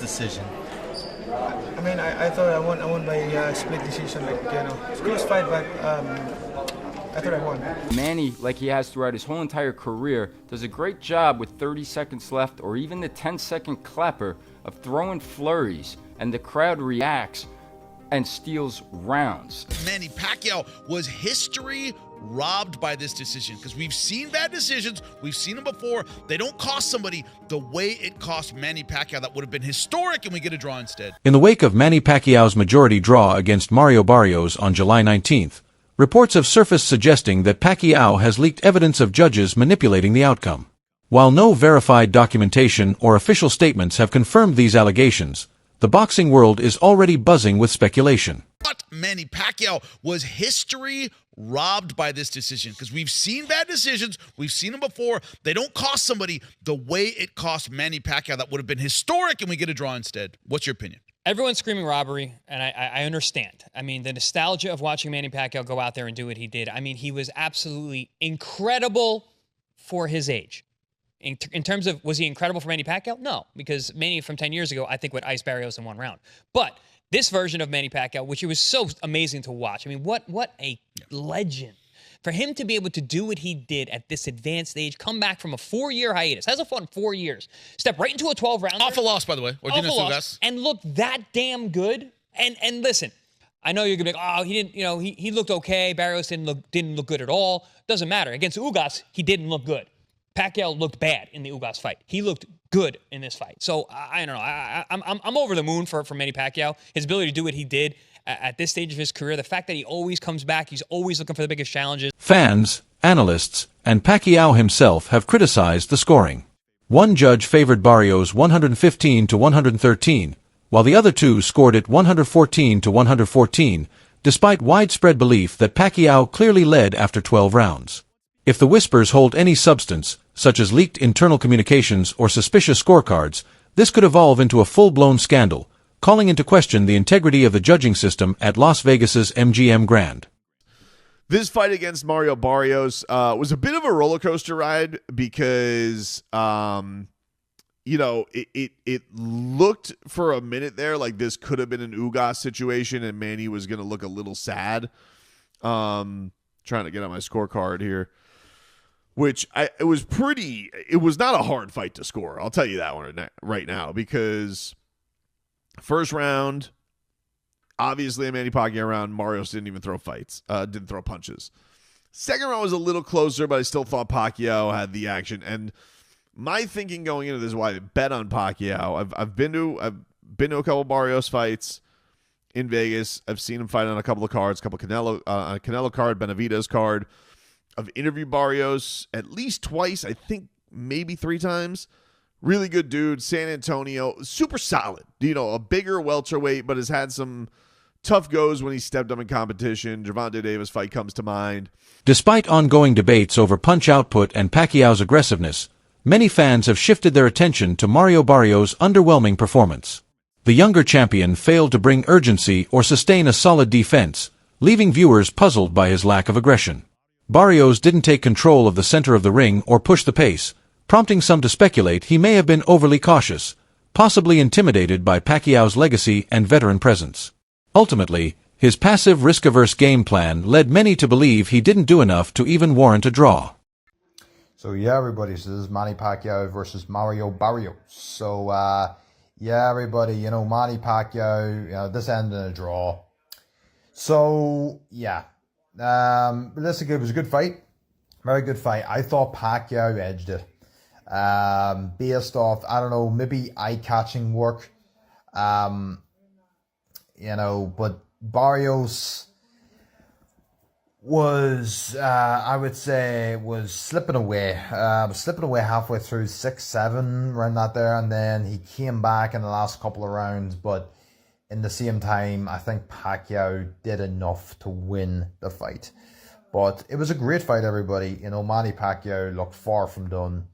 decision? I mean, I thought I won by split decision, like, it's a close fight, but I thought I won. Manny, like he has throughout his whole entire career, does a great job with 30 seconds left or even the 10-second clapper of throwing flurries, and the crowd reacts and steals rounds. Manny Pacquiao, was history robbed by this decision? Because we've seen bad decisions, we've seen them before. They don't cost somebody the way it cost Manny Pacquiao. That would have been historic, and we get a draw instead. In the wake of Manny Pacquiao's majority draw against Mario Barrios on July 19th, reports have surfaced suggesting that Pacquiao has leaked evidence of judges manipulating the outcome. While no verified documentation or official statements have confirmed these allegations, the boxing world is already buzzing with speculation. But Manny Pacquiao, was history robbed by this decision? Because we've seen bad decisions, we've seen them before. They don't cost somebody the way it cost Manny Pacquiao. That would have been historic, and we get a draw instead. What's your opinion? Everyone's screaming robbery, and I understand. I mean, the nostalgia of watching Manny Pacquiao go out there and do what he did. I mean, he was absolutely incredible for his age. In terms of, was he incredible for Manny Pacquiao? No, because Manny from 10 years ago, I think, would ice Barrios in one round. But this version of Manny Pacquiao, which it was so amazing to watch. I mean, what a legend. For him to be able to do what he did at this advanced age, come back from a 4-year hiatus, hasn't fought in 4 years, step right into a 12-round. Awful loss, by the way. Awful loss, and look that damn good. And listen, I know you're gonna be like, oh, he didn't, he looked okay. Barrios didn't look good at all. Doesn't matter. Against Ugas, he didn't look good. Pacquiao looked bad in the Ugas fight. He looked good in this fight. So I don't know. I'm over the moon for Manny Pacquiao. His ability to do what he did at this stage of his career, the fact that he always comes back, he's always looking for the biggest challenges. Fans, analysts, and Pacquiao himself have criticized the scoring. One judge favored Barrios 115 to 113, while the other two scored it 114 to 114, despite widespread belief that Pacquiao clearly led after 12 rounds. If the whispers hold any substance, such as leaked internal communications or suspicious scorecards, this could evolve into a full-blown scandal, calling into question the integrity of the judging system at Las Vegas's MGM Grand. This fight against Mario Barrios was a bit of a roller coaster ride because, it looked for a minute there like this could have been an Ugas situation and Manny was going to look a little sad. Trying to get on my scorecard here. It was not a hard fight to score. I'll tell you that one right now, because first round, obviously a Manny Pacquiao round, Barrios didn't even throw didn't throw punches. Second round was a little closer, but I still thought Pacquiao had the action. And my thinking going into this is why I bet on Pacquiao. I've been to a couple Barrios fights in Vegas. I've seen him fight on a couple of cards, a Canelo card, Benavidez card. I've interviewed Barrios at least twice, I think maybe 3 times. Really good dude, San Antonio, super solid. A bigger welterweight, but has had some tough goes when he stepped up in competition. Gervonta Davis fight comes to mind. Despite ongoing debates over punch output and Pacquiao's aggressiveness, many fans have shifted their attention to Mario Barrios' underwhelming performance. The younger champion failed to bring urgency or sustain a solid defense, leaving viewers puzzled by his lack of aggression. Barrios didn't take control of the center of the ring or push the pace, prompting some to speculate he may have been overly cautious, possibly intimidated by Pacquiao's legacy and veteran presence. Ultimately, his passive risk-averse game plan led many to believe he didn't do enough to even warrant a draw. So yeah, everybody, so this is Manny Pacquiao versus Mario Barrios. So yeah, everybody, Manny Pacquiao, this ended in a draw. So yeah, listen, it was a good fight, very good fight. I thought Pacquiao edged it, based off, I don't know, maybe eye-catching work, but Barrios was, I would say, was slipping away halfway through 6-7, around that there, and then he came back in the last couple of rounds, but in the same time, I think Pacquiao did enough to win the fight. But it was a great fight, everybody. Manny Pacquiao looked far from done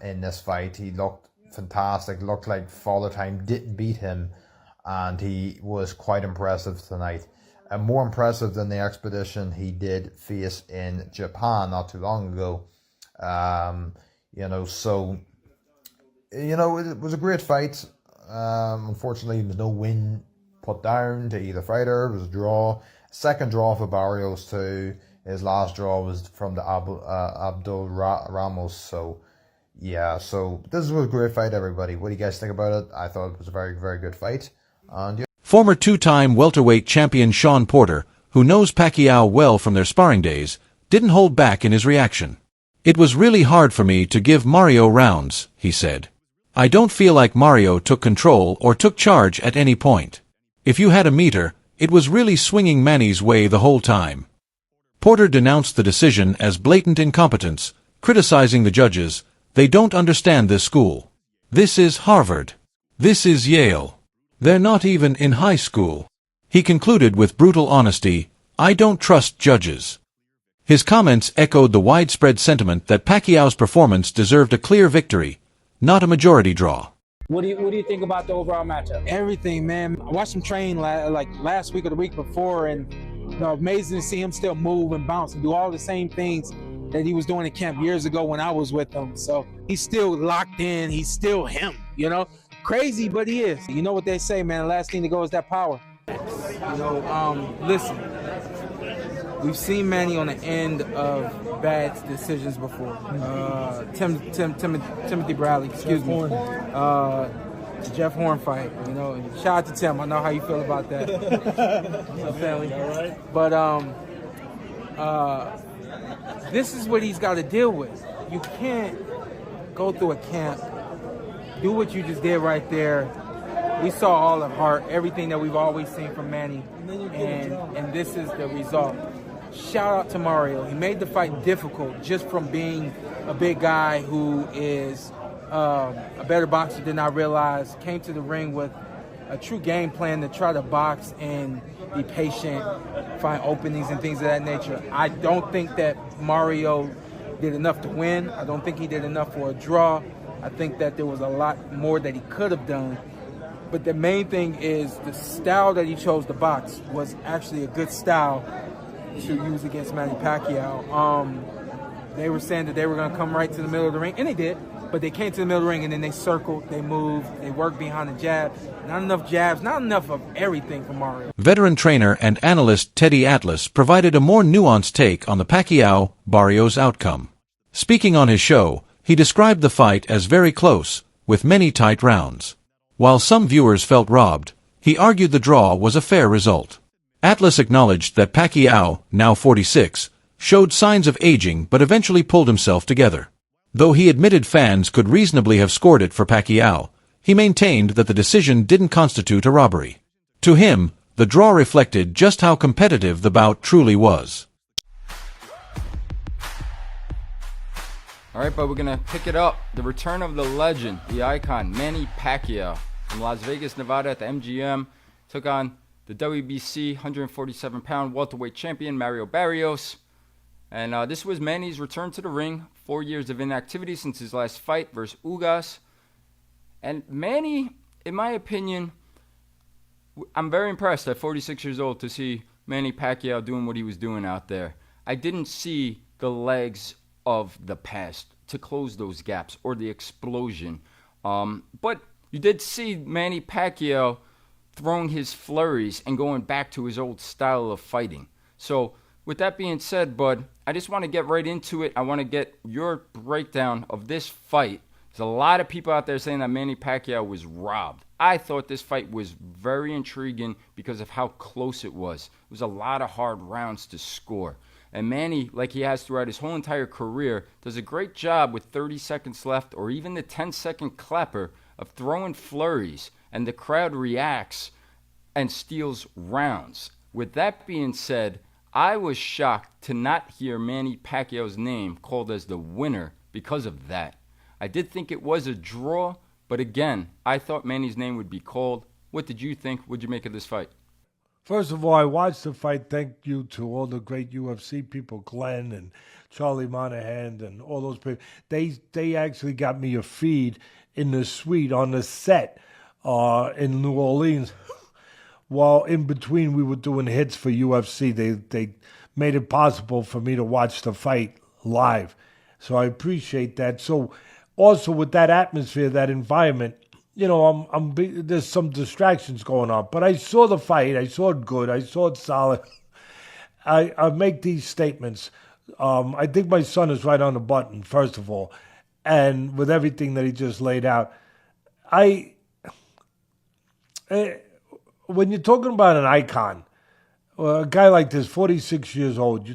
in this fight. He looked fantastic, looked like Father Time didn't beat him, and he was quite impressive tonight. And more impressive than the expedition he did face in Japan not too long ago. So, it was a great fight. Unfortunately, there's no win put down to either fighter. It was a draw. Second draw for Barrios too. His last draw was from the Abdul Ramos. So, yeah. So this was a great fight, everybody. What do you guys think about it? I thought it was a very, very good fight. And Former two-time welterweight champion Sean Porter, who knows Pacquiao well from their sparring days, didn't hold back in his reaction. "It was really hard for me to give Mario rounds," he said. "I don't feel like Mario took control or took charge at any point. If you had a meter, it was really swinging Manny's way the whole time." Porter denounced the decision as blatant incompetence, criticizing the judges. "They don't understand this school. This is Harvard. This is Yale. They're not even in high school." He concluded with brutal honesty, "I don't trust judges." His comments echoed the widespread sentiment that Pacquiao's performance deserved a clear victory, not a majority draw. What do you think about the overall matchup? Everything, man. I watched him train like last week or the week before, and amazing to see him still move and bounce and do all the same things that he was doing in camp years ago when I was with him. So he's still locked in. He's still him, Crazy, but he is. You know what they say, man. The last thing to go is that power. Listen. We've seen Manny on the end of bad decisions before. Timothy Bradley, excuse me. Jeff Horn fight, Shout out to Tim. I know how you feel about that. Family. But this is what he's got to deal with. You can't go through a camp, do what you just did right there. We saw all of heart, everything that we've always seen from Manny, and this is the result. Shout out to Mario. He made the fight difficult just from being a big guy who is a better boxer than I realized. Came to the ring with a true game plan to try to box and be patient, find openings and things of that nature. I don't think that Mario did enough to win. I don't think he did enough for a draw. I think that there was a lot more that he could have done. But the main thing is the style that he chose to box was actually a good style to use against Manny Pacquiao. They were saying that they were going to come right to the middle of the ring, and they did. But they came to the middle of the ring, and then they circled, they moved, they worked behind the jab. Not enough jabs, not enough of everything for Mario. Veteran trainer and analyst Teddy Atlas provided a more nuanced take on the Pacquiao-Barrios outcome. Speaking on his show, he described the fight as very close, with many tight rounds. While some viewers felt robbed, he argued the draw was a fair result. Atlas acknowledged that Pacquiao, now 46, showed signs of aging but eventually pulled himself together. Though he admitted fans could reasonably have scored it for Pacquiao, he maintained that the decision didn't constitute a robbery. To him, the draw reflected just how competitive the bout truly was. All right, but we're going to pick it up. The return of the legend, the icon, Manny Pacquiao from Las Vegas, Nevada at the MGM, took on the WBC 147-pound welterweight champion, Mario Barrios. And this was Manny's return to the ring, 4 years of inactivity since his last fight versus Ugas. And Manny, in my opinion, I'm very impressed at 46 years old to see Manny Pacquiao doing what he was doing out there. I didn't see the legs of the past to close those gaps or the explosion. But you did see Manny Pacquiao throwing his flurries and going back to his old style of fighting. So with that being said, bud, I just want to get right into it. I want to get your breakdown of this fight. There's a lot of people out there saying that Manny Pacquiao was robbed. I thought this fight was very intriguing because of how close it was. It was a lot of hard rounds to score. And Manny, like he has throughout his whole entire career, does a great job with 30 seconds left or even the 10-second clapper of throwing flurries, and the crowd reacts and steals rounds. With that being said, I was shocked to not hear Manny Pacquiao's name called as the winner because of that. I did think it was a draw, but again, I thought Manny's name would be called. What did you think? What did you make of this fight? First of all, I watched the fight. Thank you to all the great UFC people, Glenn and Charlie Monahan and all those people. They actually got me a feed in the suite on the set in New Orleans. While in between we were doing hits for UFC, they made it possible for me to watch the fight live. So I appreciate that. So also with that atmosphere, that environment, there's some distractions going on. But I saw the fight. I saw it good. I saw it solid. I make these statements. I think my son is right on the button, first of all. And with everything that he just laid out, when you're talking about an icon, a guy like this, 46 years old,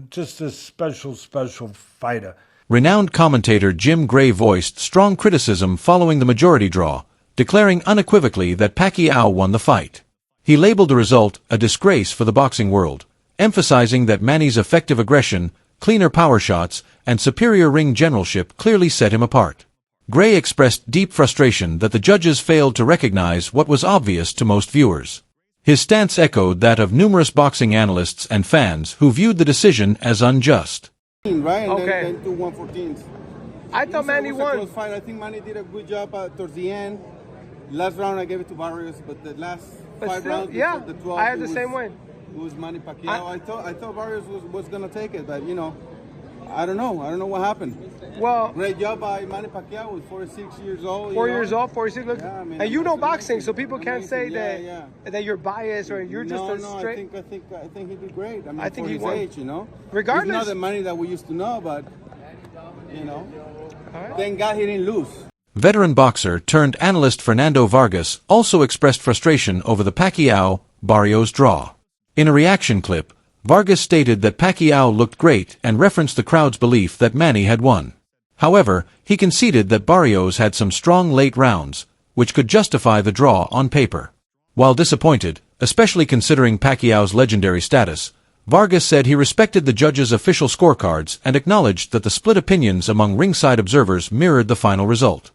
just a special fighter. Renowned commentator Jim Gray voiced strong criticism following the majority draw, declaring unequivocally that Pacquiao won the fight. He labeled the result a disgrace for the boxing world, emphasizing that Manny's effective aggression, cleaner power shots, and superior ring generalship clearly set him apart. Gray expressed deep frustration that the judges failed to recognize what was obvious to most viewers. His stance echoed that of numerous boxing analysts and fans who viewed the decision as unjust. Right, and Okay. then to 114. I thought Manny won. Close fight. I think Manny did a good job towards the end. Last round I gave it to Barrios, but the last But 5 still, rounds, yeah, the 12, I had it the was- same way. It was Manny Pacquiao. I thought Barrios was gonna take it, but I don't know. I don't know what happened. Well, Great job by Manny Pacquiao. Was 46 years old. 4 years old, 46. Look, Yeah, I mean, and you know it's boxing, amazing. so people can't say Amazing. that you're biased or you're just no, a straight. I think he did great. I mean, I think for he his won. age, Regardless. It's not the money that we used to know, but right. thank God he didn't lose. Veteran boxer turned analyst Fernando Vargas also expressed frustration over the Pacquiao-Barrios draw. In a reaction clip, Vargas stated that Pacquiao looked great and referenced the crowd's belief that Manny had won. However, he conceded that Barrios had some strong late rounds, which could justify the draw on paper. While disappointed, especially considering Pacquiao's legendary status, Vargas said he respected the judges' official scorecards and acknowledged that the split opinions among ringside observers mirrored the final result.